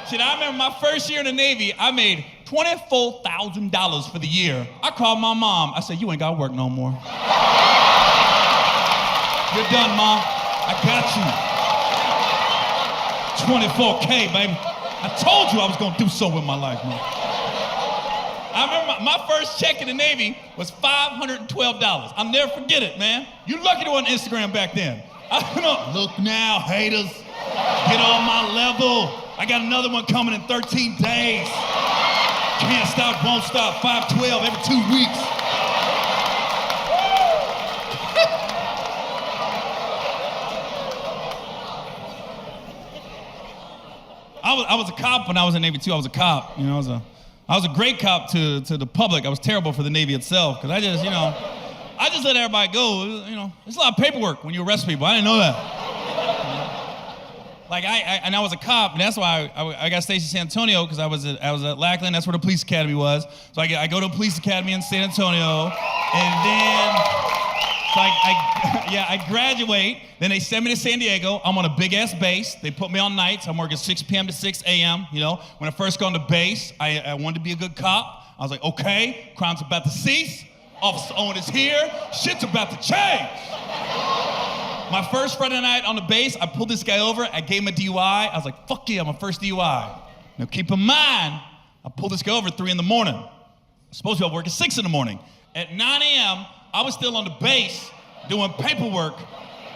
Shit, I remember my first year in the Navy, I made $24,000 for the year. I called my mom. I said, you ain't gotta work no more. You're done, Mom. I got you. 24K, baby. I told you I was gonna do so with my life, man. I remember my first check in the Navy was $512. I'll never forget it, man. You lucky to on Instagram back then. Look now, haters. Get on my level. I got another one coming in 13 days. Can't stop, won't stop. 512 every 2 weeks. I was a cop when I was in the Navy too. I was a cop. You know, I was a great cop to the public. I was terrible for the Navy itself because I just let everybody go. You know, there's a lot of paperwork when you arrest people. I didn't know that. Like I was a cop, and that's why I got stationed in San Antonio because I was at Lackland. That's where the police academy was. So I go to the police academy in San Antonio, and then I graduate. Then they send me to San Diego. I'm on a big ass base. They put me on nights. I'm working 6 p.m. to 6 a.m. You know, when I first got on the base, I wanted to be a good cop. I was like, okay, crime's about to cease. Officer Owen is here. Shit's about to change. My first Friday night on the base, I pulled this guy over. I gave him a DUI. I was like, fuck yeah, my first DUI. Now keep in mind, I pulled this guy over at 3 in the morning. I'm supposed to be at work at 6 in the morning. At 9 a.m., I was still on the base doing paperwork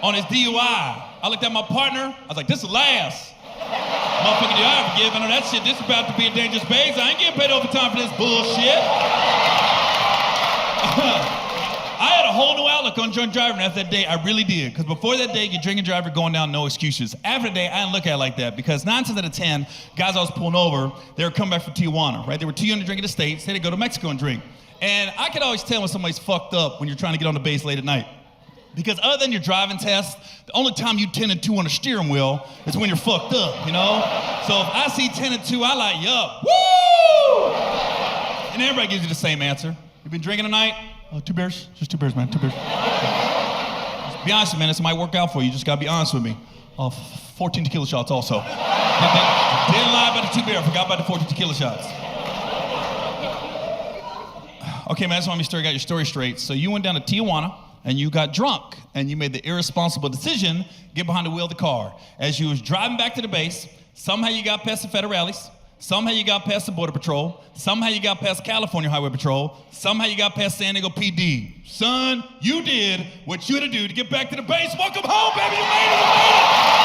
on his DUI. I looked at my partner. I was like, this is last. Motherfucker, do I forgive? I know that shit. This is about to be a dangerous base. I ain't getting paid overtime for this bullshit. I had a whole new outlook on drunk driving after that day. I really did. Because before that day, you're drinking driver, going down, no excuses. After that day, I didn't look at it like that. Because 9 times out of 10, guys I was pulling over, they were coming back from Tijuana, right? They were too young to drink in the States. They had to go to Mexico and drink. And I could always tell when somebody's fucked up when you're trying to get on the base late at night. Because other than your driving test, the only time you 10 and 2 on a steering wheel is when you're fucked up, you know? So if I see 10 and 2, I like, yup, woo! And everybody gives you the same answer. You been drinking tonight? 2 beers? Just 2 beers, man, 2 beers. Just be honest with me, man, this might work out for you. You just gotta be honest with me. 14 tequila shots also. Didn't lie about the 2 beer, I forgot about the 14 tequila shots. Okay, man, I just want to got your story straight. So you went down to Tijuana, and you got drunk, and you made the irresponsible decision, get behind the wheel of the car. As you was driving back to the base, somehow you got past the federales, somehow you got past the Border Patrol, somehow you got past California Highway Patrol, somehow you got past San Diego PD. Son, you did what you had to do to get back to the base. Welcome home, baby, you made it, you made it!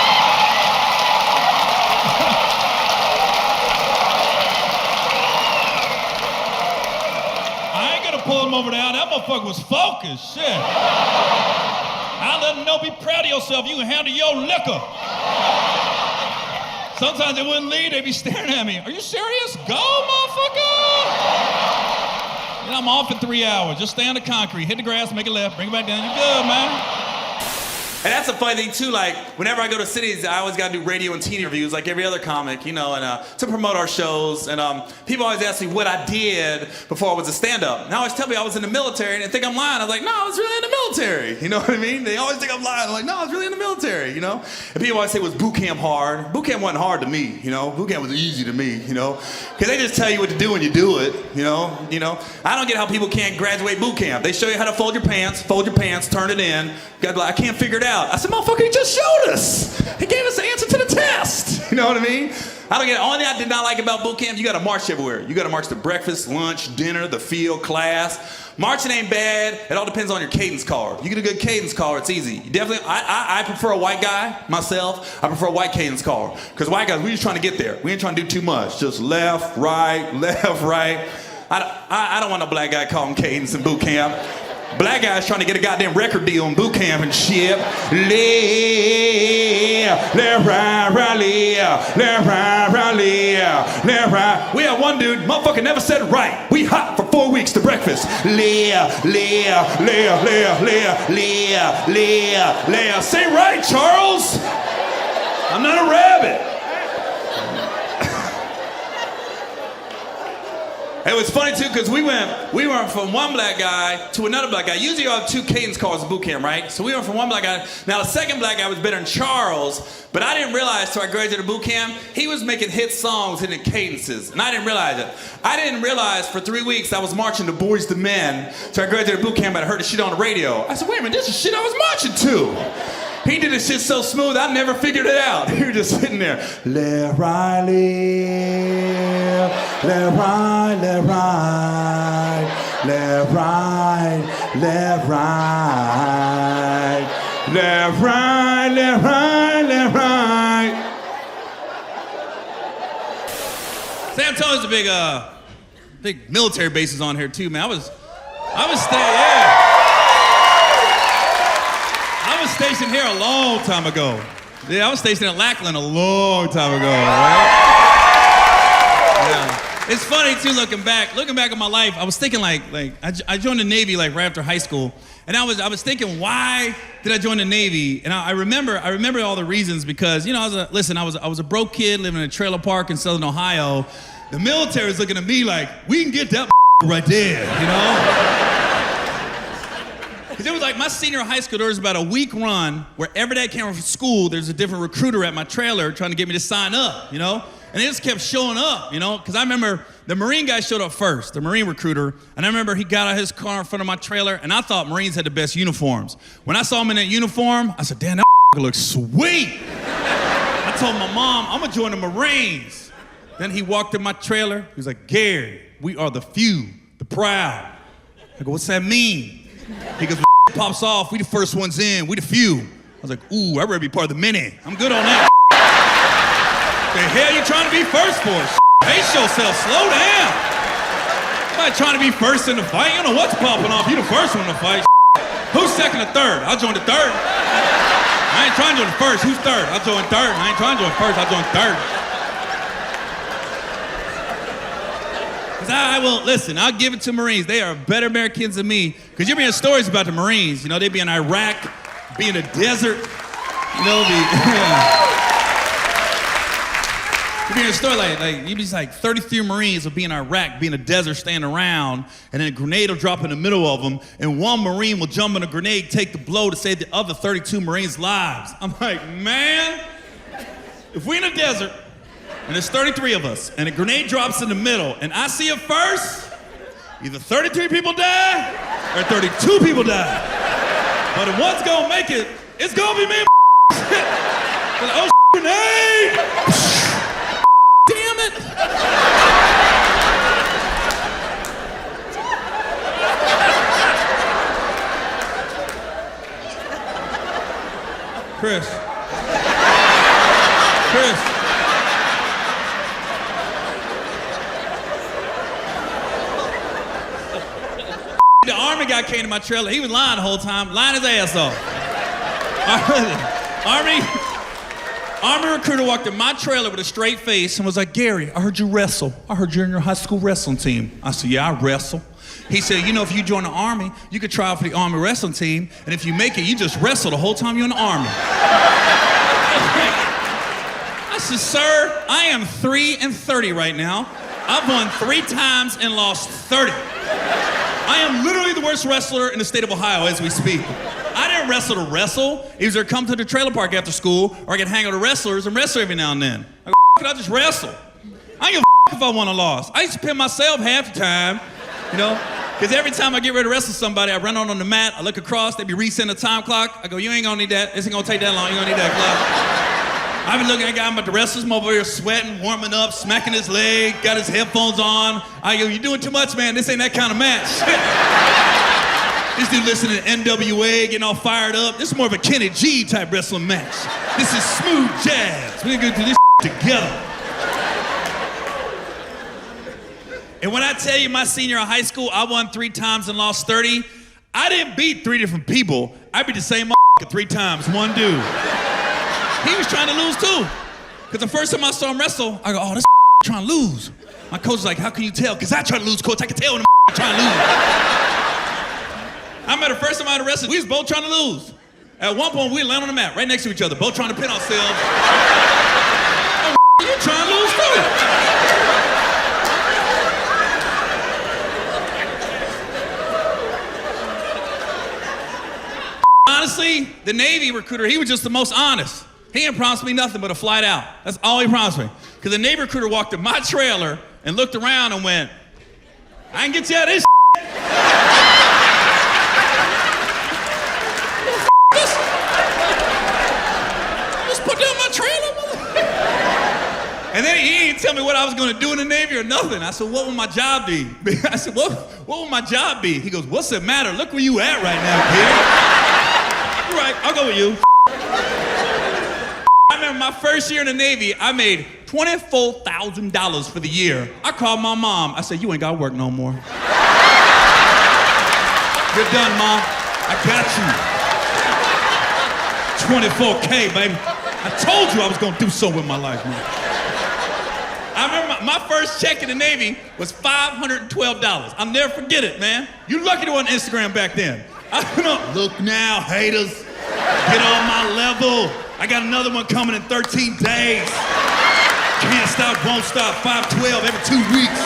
Pull him over there. That motherfucker was focused. Shit. I let him know, be proud of yourself. You can handle your liquor. Sometimes they wouldn't leave. They'd be staring at me. Are you serious? Go, motherfucker. And I'm off in 3 hours. Just stay on the concrete. Hit the grass, make a left, bring it back down. You're good, man. And that's a funny thing too, like, whenever I go to cities, I always gotta do radio and TV reviews like every other comic, you know, and to promote our shows. And people always ask me what I did before I was a stand-up. And I always tell me I was in the military, and they think I'm lying. I was like, no, I was really in the military. You know what I mean? They always think I'm lying. I'm like, no, I was really in the military, you know? And people always say, was boot camp hard? Boot camp wasn't hard to me, you know? Boot camp was easy to me, you know? Because they just tell you what to do when you do it, you know? I don't get how people can't graduate boot camp. They show you how to fold your pants, turn it in. I can't figure it out. I said, motherfucker, he just showed us. He gave us the answer to the test. You know what I mean? I don't get it. Only thing I did not like about boot camp, you got to march everywhere. You got to march to breakfast, lunch, dinner, the field, class. Marching ain't bad. It all depends on your cadence card. You get a good cadence card, it's easy. You definitely, I prefer a white guy, myself. I prefer a white cadence card. Because white guys, we just trying to get there. We ain't trying to do too much. Just left, right, left, right. I don't want no black guy calling cadence in boot camp. Black guys trying to get a goddamn record deal in boot camp and shit. Left, right, left, right. We had one dude, motherfucker never said it right. We hot for 4 weeks to breakfast. Left. Say right, Charles. I'm not a rabbit. It was funny too, because we went from one black guy to another black guy. Usually you have two cadence calls in boot camp, right? So we went from one black guy. Now the second black guy was better than Charles, but I didn't realize till I graduated boot camp, he was making hit songs hitting cadences, and I didn't realize it. I didn't realize for 3 weeks I was marching to Boyz II Men till I graduated boot camp, and I heard the shit on the radio. I said, wait a minute, this is shit I was marching to. He did this shit so smooth, I never figured it out. He was just sitting there. Let right live, let right, let right, let right, let right, let right, let right, let right. San Antonio's a big military bases on here too, man. I was stationed here a long time ago. Yeah, I was stationed at Lackland a long time ago, right? Yeah. It's funny too, looking back on my life, I was thinking like I joined the Navy like right after high school, and I was thinking, why did I join the Navy? And I remember all the reasons, because, you know, I was a broke kid living in a trailer park in Southern Ohio. The military was looking at me like, we can get that right there, you know? Because it was like my senior high school, there was about a week run where every day I came from school, there's a different recruiter at my trailer trying to get me to sign up, you know? And they just kept showing up, you know? Because I remember the Marine guy showed up first, the Marine recruiter, and I remember he got out of his car in front of my trailer, and I thought Marines had the best uniforms. When I saw him in that uniform, I said, damn, that looks sweet. I told my mom, I'm gonna join the Marines. Then he walked in my trailer, he was like, Gary, we are the few, the proud. I go, what's that mean? He goes, pops off, we the first ones in, we the few. I was like, ooh, I'd rather be part of the many. I'm good on that. The hell you trying to be first for? Pace yourself, slow down. I'm not trying to be first in the fight. You don't know what's popping off, you the first one to fight. Who's second or third? I'll join the third. I ain't trying to join the first, who's third? I'll join third. I ain't trying to join first, I'll join third. Listen, I'll give it to Marines. They are better Americans than me. Because you're hearing stories about the Marines. You know, they be in Iraq, be in a desert. You know, you're hearing a story like you'd be like 33 Marines will be in Iraq, be in a desert, standing around, and then a grenade will drop in the middle of them, and one Marine will jump on a grenade, take the blow to save the other 32 Marines' lives. I'm like, man, if we're in a desert, and there's 33 of us, and a grenade drops in the middle, and I see it first, either 33 people die, or 32 people die. But if one's gonna make it, it's gonna be me. Oh, grenade! Damn it! Chris. The Army guy came to my trailer. He was lying the whole time, lying his ass off. Army recruiter walked in my trailer with a straight face and was like, Gary, I heard you wrestle. I heard you're in your high school wrestling team. I said, yeah, I wrestle. He said, you know, if you join the Army, you could try out for the Army wrestling team, and if you make it, you just wrestle the whole time you're in the Army. I said, sir, I am 3-30 right now. I've won 3 times and lost 30. I am literally the worst wrestler in the state of Ohio as we speak. I didn't wrestle to wrestle. Either come to the trailer park after school, or I could hang out with wrestlers and wrestle every now and then. I go, I just wrestle. I don't give a if I won or lost. I used to pin myself half the time, you know? Because every time I get ready to wrestle somebody, I run on the mat, I look across, they be resetting the time clock. I go, you ain't gonna need that. This ain't gonna take that long. You ain't gonna need that clock. I've been looking at a guy, I'm about to wrestle, him over here sweating, warming up, smacking his leg, got his headphones on. I go, you're doing too much, man. This ain't that kind of match. This dude listening to NWA, getting all fired up. This is more of a Kenny G type wrestling match. This is smooth jazz. We're gonna do this together. And when I tell you my senior in high school, I won 3 times and lost 30, I didn't beat 3 different people. I beat the same 3 times, one dude. He was trying to lose too. Because the first time I saw him wrestle, I go, oh, this trying to lose. My coach was like, how can you tell? Because I try to lose, coach. I can tell when I'm trying to lose. I remember the first time I had to wrestle, we was both trying to lose. At one point, we land on the mat, right next to each other, both trying to pin ourselves. Oh, you trying to lose too. honestly, the Navy recruiter, he was just the most honest. He didn't promise me nothing but a flight out. That's all he promised me. Because the Navy recruiter walked to my trailer and looked around and went, I can get you out of this Just put down my trailer, mother. And then he didn't tell me what I was gonna do in the Navy or nothing. I said, what would my job be? I said, what would my job be? He goes, what's the matter? Look where you at right now, kid. You're right, I'll go with you. I remember my first year in the Navy, I made $24,000 for the year. I called my mom. I said, you ain't got to work no more. You're done, Mom. I got you. $24K, baby. I told you I was going to do so with my life, man. I remember my first check in the Navy was $512. I'll never forget it, man. You lucky to on Instagram back then. I don't know. Look now, haters. Get on my level. I got another one coming in 13 days. Can't stop, won't stop, 512 every 2 weeks.